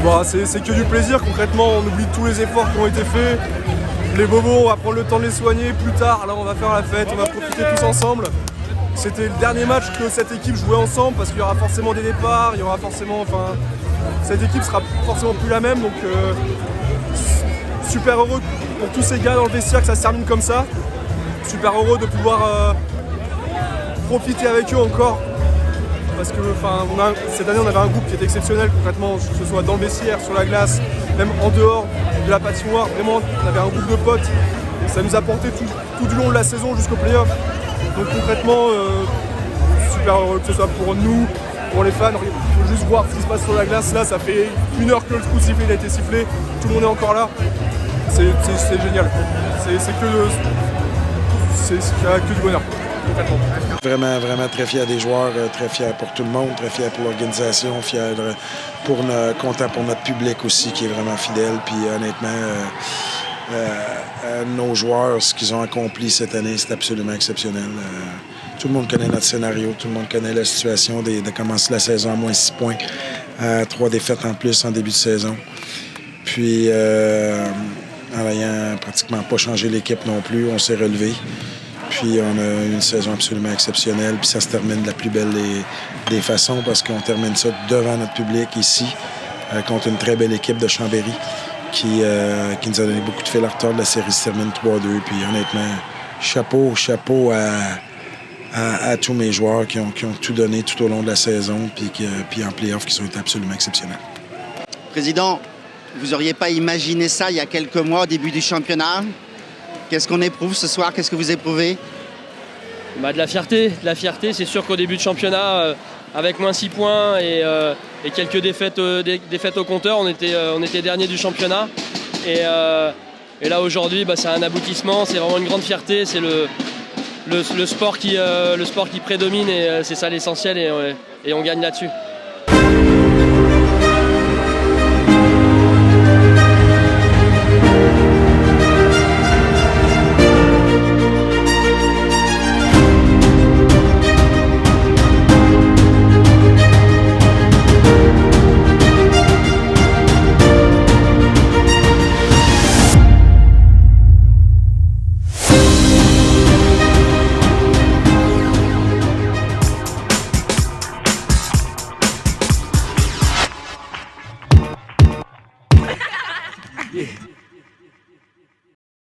Bon, c'est que du plaisir, concrètement, on oublie tous les efforts qui ont été faits. Les bobos, on va prendre le temps de les soigner plus tard. Là, on va faire la fête, on va profiter tous ensemble. C'était le dernier match que cette équipe jouait ensemble parce qu'il y aura forcément des départs, il y aura forcément. Enfin, cette équipe sera forcément plus la même. Donc, super heureux pour tous ces gars dans le vestiaire que ça se termine comme ça. Super heureux de pouvoir profiter avec eux encore. Parce que cette année, on avait un groupe qui était exceptionnel concrètement, que ce soit dans le vestiaire, sur la glace, même en dehors de la patinoire. Vraiment, on avait un groupe de potes et ça nous a porté tout du long de la saison jusqu'au play-off. Donc concrètement, super heureux que ce soit pour nous, pour les fans. Il faut juste voir ce qui se passe sur la glace. Là, ça fait 1 heure que le coup de sifflet a été sifflé. Tout le monde est encore là. C'est génial. C'est que du bonheur. Vraiment très fier des joueurs, très fier pour tout le monde, très fier pour l'organisation, content pour notre public aussi qui est vraiment fidèle. Puis honnêtement, nos joueurs, ce qu'ils ont accompli cette année, c'est absolument exceptionnel. Tout le monde connaît notre scénario, tout le monde connaît la situation de commencer la saison à moins 6 points, 3 défaites en plus en début de saison. Puis en n'ayant pratiquement pas changé l'équipe non plus, on s'est relevé. Puis on a une saison absolument exceptionnelle. Puis ça se termine de la plus belle des façons parce qu'on termine ça devant notre public ici contre une très belle équipe de Chambéry qui nous a donné beaucoup de fil à retordre. La série se termine 3-2. Puis honnêtement, chapeau à tous mes joueurs qui ont tout donné tout au long de la saison puis en play-off qui sont été absolument exceptionnels. Président, vous n'auriez pas imaginé ça il y a quelques mois au début du championnat? Qu'est-ce qu'on éprouve ce soir? Qu'est-ce que vous éprouvez? De la fierté. C'est sûr qu'au début de championnat, avec moins 6 points et quelques défaites au compteur, on était dernier du championnat. Et là aujourd'hui, c'est un aboutissement, c'est vraiment une grande fierté. C'est le sport qui prédomine et c'est ça l'essentiel et on gagne là-dessus. Yeah.